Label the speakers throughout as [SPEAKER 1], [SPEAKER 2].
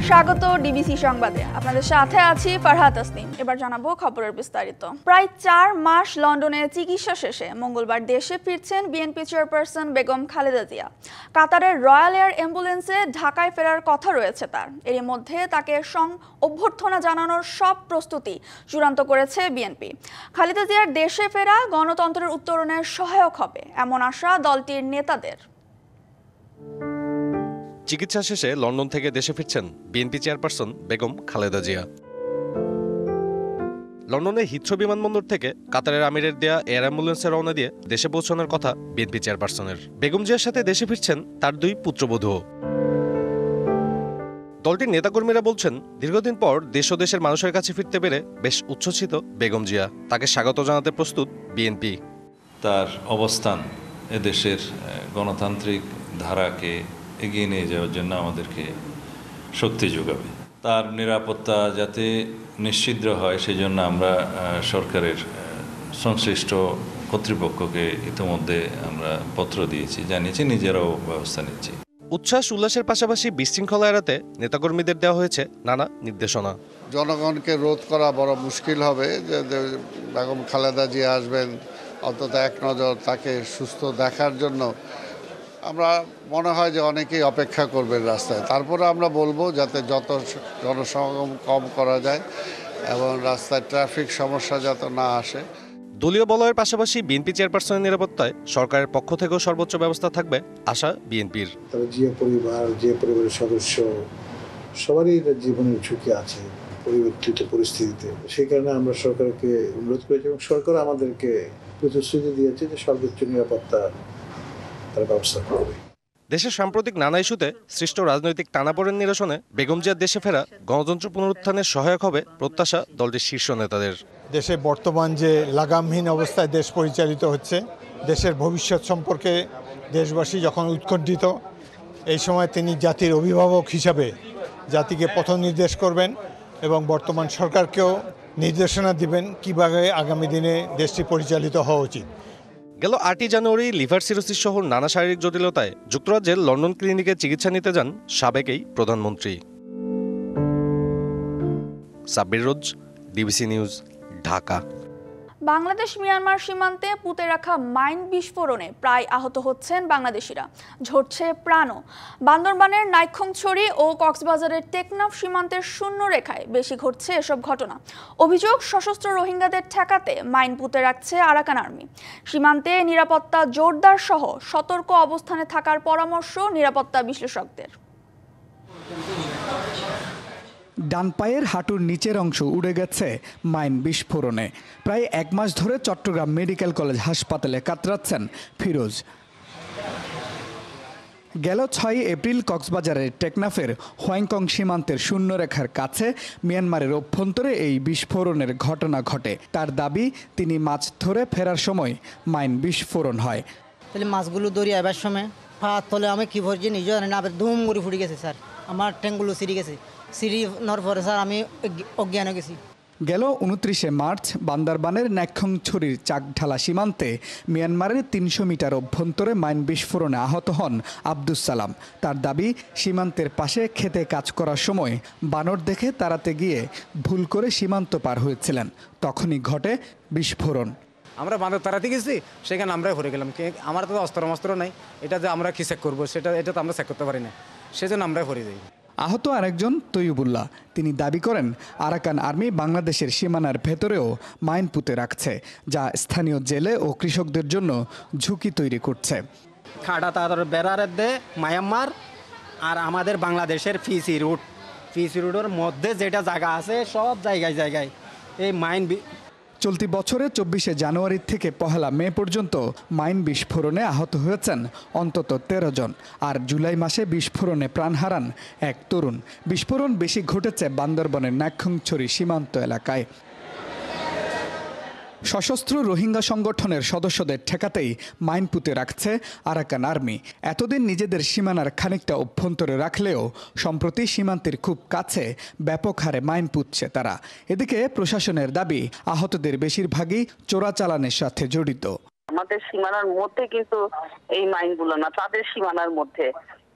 [SPEAKER 1] স্বাগত ডিবিসি সংবাদে। আপনাদের সাথে আছি ফারহাত তাসনিম। এবার জানাবো খবরের বিস্তারিত। প্রায় 4 মাস লন্ডনে চিকিৎসা শেষে মঙ্গলবার দেশে ফিরছেন বিএনপি চেয়ারপারসন বেগম খালেদা জিয়া। কাতারের রয়্যাল এয়ার অ্যাম্বুলেন্সে ঢাকায় ফেরার কথা রয়েছে তার। এরই মধ্যে তাকে অভ্যর্থনা জানানোর সব প্রস্তুতি চূড়ান্ত করেছে বিএনপি। খালেদা জিয়ার দেশে ফেরা গণতন্ত্রের উত্তরণে সহায়ক হবে এমন আশা দলটির নেতাদের।
[SPEAKER 2] চিকিৎসা শেষে লন্ডন থেকে দেশে ফিরছেন বিএনপি চেয়ারপারসন বেগম খালেদা জিয়া। লন্ডনের হিথ্রো বিমানবন্দর থেকে কাতারের আমিরের দেয়া এয়ার অ্যাম্বুলেন্সে রওনা দিয়ে দেশে পৌঁছানোর কথা বিএনপি চেয়ারপারসনের। বেগম জিয়ার সাথে দেশে ফিরছেন তার 2 পুত্রবধূও। দলটির নেতাকর্মীরা বলছেন, দীর্ঘদিন পর দেশ ও দেশের মানুষের কাছে ফিরতে পেরে বেশ উচ্ছ্বসিত বেগম জিয়া। তাকে স্বাগত জানাতে প্রস্তুত বিএনপি।
[SPEAKER 3] তার অবস্থান এদেশের গণতান্ত্রিক ধারাকে এগিয়ে নিয়ে যাওয়ার জন্য আমাদেরকে শক্তি যোগাবে। তার নিরাপত্তা যাতে নিশ্চিত হয় সেজন্য আমরা সরকারের সংশ্লিষ্ট কর্তৃপক্ষকে ইতিমধ্যে আমরা পত্র দিয়েছি, জানিয়েছি, নিজেরাও ব্যবস্থা নিচ্ছি।
[SPEAKER 2] উচ্ছ্বাস উল্লাসের পাশাপাশি বিশৃঙ্খলা এড়াতে নেতাকর্মীদের দেওয়া হয়েছে নানা নির্দেশনা।
[SPEAKER 4] জনগণকে রোধ করা বড় মুশকিল হবে যে বেগম খালেদা জিয়া আসবেন, অন্তত এক নজর তাকে সুস্থ দেখার জন্য আমরা মনে হয় যে অনেকেই অপেক্ষা করবেন রাস্তায়। তারপরে আমরা বলবো যাতে যত জনসমাগম কম করা যায় এবং রাস্তায় ট্রাফিক সমস্যা যাতে না আসে।
[SPEAKER 2] দলীয় বলয়ের পাশাপাশি বিএনপি চেয়ারপারসনের নিরাপত্তায় সরকারের পক্ষ থেকেও সর্বোচ্চ ব্যবস্থা থাকবে আশা বিএনপির।
[SPEAKER 5] যে পরিবারের সদস্য সবারই জীবনের ঝুঁকি আছে পরিবর্তিত পরিস্থিতিতে, সেই কারণে আমরা সরকারকে অনুরোধ করেছি এবং সরকার আমাদেরকে প্রতিশ্রুতি দিয়েছে যে সর্বোচ্চ নিরাপত্তা তার ব্যবস্থা করবে।
[SPEAKER 2] দেশের সাম্প্রতিক নানা ইস্যুতে সৃষ্ট রাজনৈতিক টানাপোড়েন নিরসনে বেগম জিয়ার দেশে ফেরা গণতন্ত্র পুনরুত্থানের সহায়ক হবে প্রত্যাশা দলটির শীর্ষ নেতাদের।
[SPEAKER 6] দেশে বর্তমান যে লাগামহীন অবস্থায় দেশ পরিচালিত হচ্ছে, দেশের ভবিষ্যৎ সম্পর্কে দেশবাসী যখন উৎকণ্ঠিত, এই সময় তিনি জাতির অভিভাবক হিসাবে জাতিকে পথ নির্দেশ করবেন এবং বর্তমান সরকারকেও নির্দেশনা দিবেন কিভাবে আগামী দিনে দেশটি পরিচালিত হওয়া উচিত।
[SPEAKER 2] গেল 8 জানুয়ারি লিভার সিরোসিস সহ নানা শারীরিক জটিলতায় যুক্তরাজ্যের লন্ডন ক্লিনিকে চিকিৎসা নিতে যান সাবেক এই প্রধানমন্ত্রী। Sabbir Rose, DBC news, Dhaka.
[SPEAKER 1] Bangladesh Myanmar সীমান্তে পুঁতে রাখা মাইন বিস্ফোরণে প্রায় আহত হচ্ছেন বাংলাদেশিরা, ঝরছে প্রাণও। বান্দরবানের নাইক্ষ্যংছড়ি ও কক্সবাজারের টেকনাফ সীমান্তের শূন্য রেখায় বেশি ঘটছে এসব ঘটনা। অভিযোগ, সশস্ত্র রোহিঙ্গাদের ঠেকাতে মাইন পুঁতে রাখছে আরাকান আর্মি। সীমান্তে নিরাপত্তা জোরদার সহ সতর্ক অবস্থানে থাকার পরামর্শ নিরাপত্তা বিশ্লেষকদের।
[SPEAKER 7] ডান পায়ের হাঁটুর নিচের অংশ উড়ে গেছে মাইন বিস্ফোরণে। প্রায় 1 মাস ধরে চট্টগ্রাম মেডিকেল কলেজ হাসপাতালে কাতরাচ্ছেন ফিরোজ। গেল 6 এপ্রিল কক্সবাজারের টেকনাফের হোয়াংকং সীমান্তের শূন্যরেখার কাছে মিয়ানমারের অভ্যন্তরে এই বিস্ফোরণের ঘটনা ঘটে। তার দাবি, তিনি মাছ ধরে ফেরার সময় মাইন বিস্ফোরণ হয়।
[SPEAKER 8] তাহলে মাছগুলো দড়ি আবার সময় ফাঁক তলে আমি কী ভরছি নিজে জানি না, ধুম করে ফুটে গেছে স্যার, আমার ট্যাঙ্কগুলো সিঁড়ি গেছে, সিঁড়ি নেওয়ার পরে স্যার আমি অজ্ঞান হয়ে গেছি।
[SPEAKER 7] গেল 29শে মার্চ বান্দরবানের নাইক্ষ্যংছড়ির চাকঢালা সীমান্তে মিয়ানমারের 300 মিটার অভ্যন্তরে মাইন বিস্ফোরণে আহত হন আব্দুস সালাম। তার দাবি, সীমান্তের পাশে খেতে কাজ করার সময় বানর দেখে তাড়াতে গিয়ে ভুল করে সীমান্ত পার হয়েছিলেন, তখনই ঘটে বিস্ফোরণ।
[SPEAKER 9] আমরা বাঁধর তাড়াতে গেছি, সেখানে আমরাই ভরে গেলাম। আমার তো অস্ত্র নাই, এটা যে আমরা কি চেক করবো এটা তো আমরা চেক করতে পারি না, সেজন্য আমরাই ভরে যাই।
[SPEAKER 7] আহত আরেকজন তৈয়বুল্লাহ, তিনি দাবি করেন আরাকান আর্মি বাংলাদেশের সীমানার ভেতরেও মাইন পুঁতে রাখছে, যা স্থানীয় জেলে ও কৃষকদের জন্য ঝুঁকি তৈরি করছে।
[SPEAKER 10] খাড়া তাদের বেড়ার দে মায়ানমার আর আমাদের বাংলাদেশের পিসি রুটের মধ্যে যেটা জায়গা আছে সব জায়গায় এই মাইন।
[SPEAKER 7] চলতি বছরে 24শে জানুয়ারি থেকে 1 মে পর্যন্ত মাইন বিস্ফোরণে আহত হয়েছেন অন্তত 13 জন, আর জুলাই মাসে বিস্ফোরণে প্রাণ হারান এক তরুণ। বিস্ফোরণ বেশি ঘটেছে বান্দরবনের নাইক্ষ্যংছড়ি সীমান্ত এলাকায়। সশস্ত্র রোহিঙ্গা সংগঠনের সদস্যদের ঠেকাতেই মাইন পুঁতে রাখছে আরাকান আর্মি। এতদিন নিজেদের সীমানার খানিকটা অভ্যন্তরে রাখলেও সম্প্রতি সীমান্তের খুব কাছে ব্যাপক হারে মাইন পুঁতছে তারা। এদিকে প্রশাসনের দাবি, আহতদের বেশিরভাগই চোরাচালানের সাথে জড়িত।
[SPEAKER 11] আমাদের সীমানার মধ্যে কিন্তু এই মাইনগুলো না, তাদের সীমানার মধ্যে।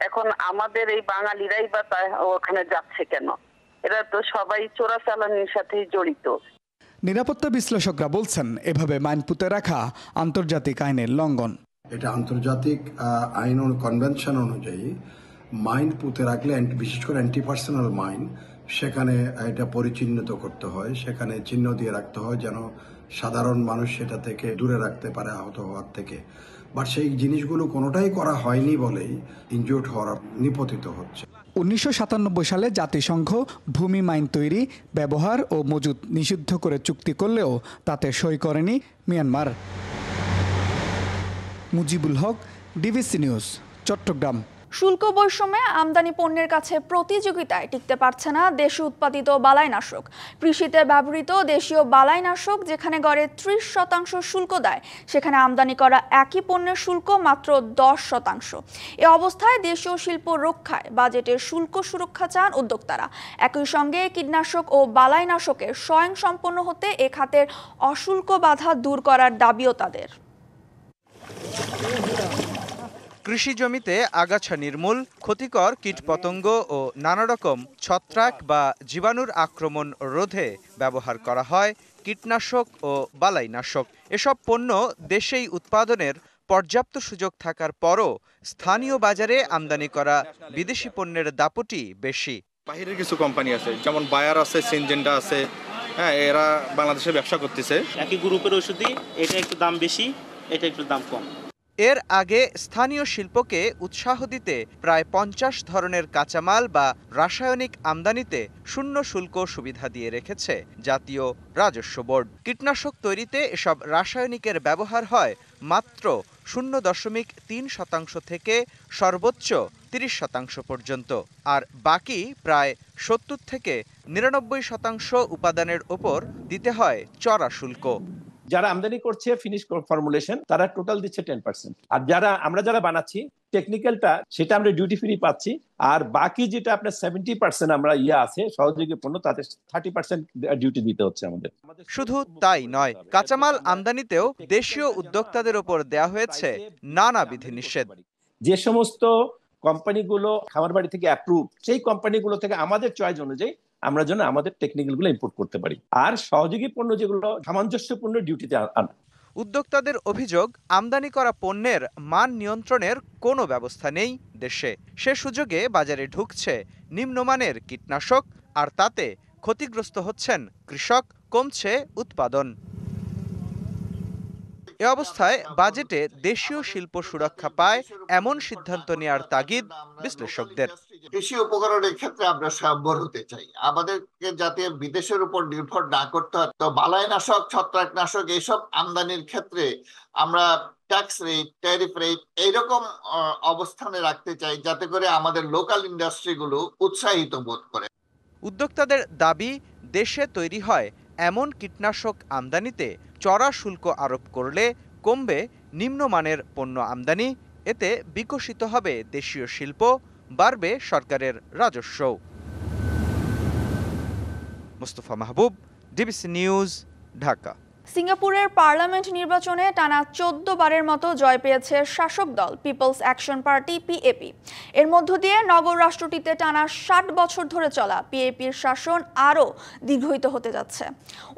[SPEAKER 11] এখন আমাদের এই বাঙালিরাই বা ওখানে যাচ্ছে কেন? এরা তো সবাই চোরাচালানির সাথেই জড়িত।
[SPEAKER 7] নিরাপত্তা বিশ্লেষকরা বলছেন এভাবে মাইন পুঁতে রাখা আন্তর্জাতিক আইনের লঙ্ঘন।
[SPEAKER 12] এটা আন্তর্জাতিক আইন ও কনভেনশন অনুযায়ী মাইন পুঁতে রাখলে, বিশেষ করে অ্যান্টি পার্সোনাল মাইন, সেখানে এটা পরিচিহ্নিত করতে হয়, সেখানে চিহ্ন দিয়ে রাখতে হয় যেন সাধারণ মানুষ সেটা থেকে দূরে রাখতে পারে আহত হওয়ার থেকে। বাট সেই জিনিসগুলো কোনোটাই করা হয়নি বলেই ইনজুর্ড হওয়ার নিপতিত হচ্ছে।
[SPEAKER 7] 1997 সালে জাতিসংঘ ভূমি মাইন তৈরি, ব্যবহার ও মজুত নিষিদ্ধ করে চুক্তি করলেও তাতে সই করেনি Myanmar. Mujibul Haque, DBC news, Chittagong.
[SPEAKER 1] শুল্ক বৈষম্যে আমদানি পণ্যের কাছে প্রতিযোগিতায় টিকতে পারছে না দেশে উৎপাদিত বালাইনাশক। কৃষিতে ব্যবহৃত দেশীয় বালাইনাশক যেখানে গড়ে 30% শুল্ক দেয়, সেখানে আমদানি করা একই পণ্যের শুল্ক মাত্র 10%। এ অবস্থায় দেশীয় শিল্প রক্ষায় বাজেটের শুল্ক সুরক্ষা চান উদ্যোক্তারা। একই সঙ্গে কীটনাশক ও বালাইনাশকের স্বয়ংসম্পন্ন হতে এ খাতের অশুল্ক বাধা দূর করার দাবিও তাদের।
[SPEAKER 13] কৃষি জমিতে আগাছা নির্মূল, ক্ষতিকর কীটপতঙ্গ ও নানা রকম ছত্রাক বা জীবাণুর আক্রমণ রোধে ব্যবহার করা হয় কীটনাশক ও বালাইনাশক। এসব পণ্য দেশেই উৎপাদনের পর্যাপ্ত সুযোগ থাকার পরও স্থানীয় বাজারে আমদানি করা বিদেশি পণ্যের দাপটি বেশি।
[SPEAKER 14] বাহিরের কিছু কোম্পানি আছে, যেমন বায়ার আছে, সিনজেন্টা আছে, হ্যাঁ, এরা বাংলাদেশে ব্যবসা করতেছে।
[SPEAKER 15] একই গ্রুপের ওষুধই, এটা একটু দাম বেশি, এটা একটু দাম কম।
[SPEAKER 13] এর আগে স্থানীয় শিল্পকে উৎসাহ দিতে প্রায় 50 ধরনের কাঁচামাল বা রাসায়নিক আমদানিতে শূন্য শুল্ক সুবিধা দিয়ে রেখেছে জাতীয় রাজস্ব বোর্ড। কীটনাশক তৈরিতে এসব রাসায়নিকের ব্যবহার হয় মাত্র 0.3% থেকে সর্বোচ্চ 30% পর্যন্ত, আর বাকি প্রায় 70 থেকে 99% উপাদানের ওপর দিতে হয় চড়া শুল্ক।
[SPEAKER 16] যারা আমদানি করছে ফিনিশ ফর্মুলেশন, তারা টোটাল দিচ্ছে 10%, আর যারা বানাচ্ছি টেকনিক্যালটা, সেটা আমরা ডিউটি ফ্রি পাচ্ছি, আর বাকি যেটা আপনার 70% আমরা আছে সহযোগী পণ্য, তাতে 30% ডিউটি দিতে হচ্ছে আমাদের।
[SPEAKER 13] শুধু তাই নয়, কাঁচামাল আমদানিতেও দেশীয় উদ্যোক্তাদের উপর দেয়া হয়েছে নানা বিধিনিষেধ।
[SPEAKER 16] যে সমস্ত কোম্পানিগুলো খামার বাড়ি থেকে অ্যাপ্রুভ, সেই কোম্পানিগুলো থেকে আমাদের চয়েস অনুযায়ী আমরা যেন আমাদের টেকনিক্যালগুলো ইম্পোর্ট করতে পারি, আর সহযোগী পণ্য যেগুলো সামঞ্জস্যপূর্ণ ডিউটিতে আনা।
[SPEAKER 13] উদ্যোক্তাদের অভিযোগ, আমদানি করা পণ্যের মান নিয়ন্ত্রণের কোনো ব্যবস্থা নেই দেশে। সে সুযোগে বাজারে ঢুকছে নিম্নমানের কীটনাশক, আর তাতে ক্ষতিগ্রস্ত হচ্ছেন কৃষক, কমছে উৎপাদন। এ অবস্থায় বাজেটে দেশীয় শিল্প সুরক্ষা পায় এমন সিদ্ধান্ত নেওয়ার তাগিদ বিশ্লেষকদের।
[SPEAKER 4] কৃষি উপকরণের ক্ষেত্রে আমরা স্বয়ম্বর হতে চাই, আমাদেরকে যাতে বিদেশের উপর নির্ভর না করতে হয়। তো বালাইনাশক, ছত্রাকনাশক এইসব আমদানির ক্ষেত্রে আমরা ট্যাক্স রেট, ট্যারিফ রেট এইরকম অবস্থানে রাখতে চাই যাতে করে আমাদের লোকাল ইন্ডাস্ট্রিগুলো উৎসাহিত বোধ করে।
[SPEAKER 13] উদ্যোক্তাদের দাবি, দেশে তৈরি হয় এমন কীটনাশক আমদানিতে চড়া শুল্ক আরোপ করলে কমবে নিম্নমানের পণ্য আমদানি, এতে বিকশিত হবে দেশীয় শিল্প, বাড়বে সরকারের রাজস্ব। মুস্তফা মাহবুব, ডিবিসি নিউজ, ঢাকা।
[SPEAKER 1] সিঙ্গাপুরের পার্লামেন্ট নির্বাচনে টানা 14 বারের মতো জয় পেয়েছে শাসক দল পিপলস অ্যাকশন পার্টি পিএপি। এর মধ্য দিয়ে নগর রাষ্ট্রটিতে টানা 60 বছর ধরে চলা পিএপির শাসন আরও দীর্ঘায়িত হতে যাচ্ছে।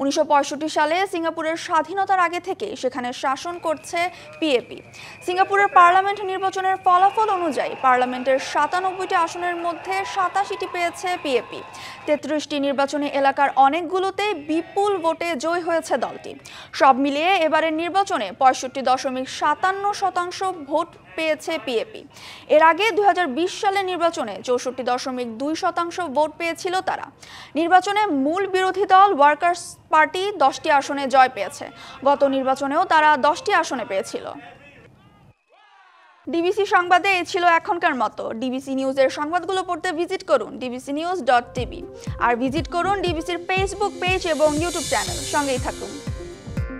[SPEAKER 1] 1965 সালে সিঙ্গাপুরের স্বাধীনতার আগে থেকে সেখানে শাসন করছে পিএপি। সিঙ্গাপুরের পার্লামেন্ট নির্বাচনের ফলাফল অনুযায়ী পার্লামেন্টের 97টি আসনের মধ্যে 87টি পেয়েছে পিএপি। 33টি নির্বাচনী এলাকার অনেকগুলোতেই বিপুল ভোটে জয় হয়েছে দলটি। সব মিলিয়ে এবারের নির্বাচনে 65.57% ভোট পেয়েছে পিএপি। এর আগে 2020 সালের নির্বাচনে 64.2% ভোট পেয়েছিল তারা। নির্বাচনে মূল বিরোধী দল ওয়ার্কার্স পার্টি 10টি আসনে জয় পেয়েছে। গত নির্বাচনেও তারা 10টি আসনে পেয়েছিল। ডিবিসি সংবাদে এই ছিল এখনকার মতো। ডিবিসি নিউজের সংবাদগুলো পড়তে ভিজিট করুন dbcnews.tv আর ভিজিট করুন ডিবিসির ফেসবুক পেজ এবং ইউটিউব চ্যানেল। সঙ্গেই থাকুন।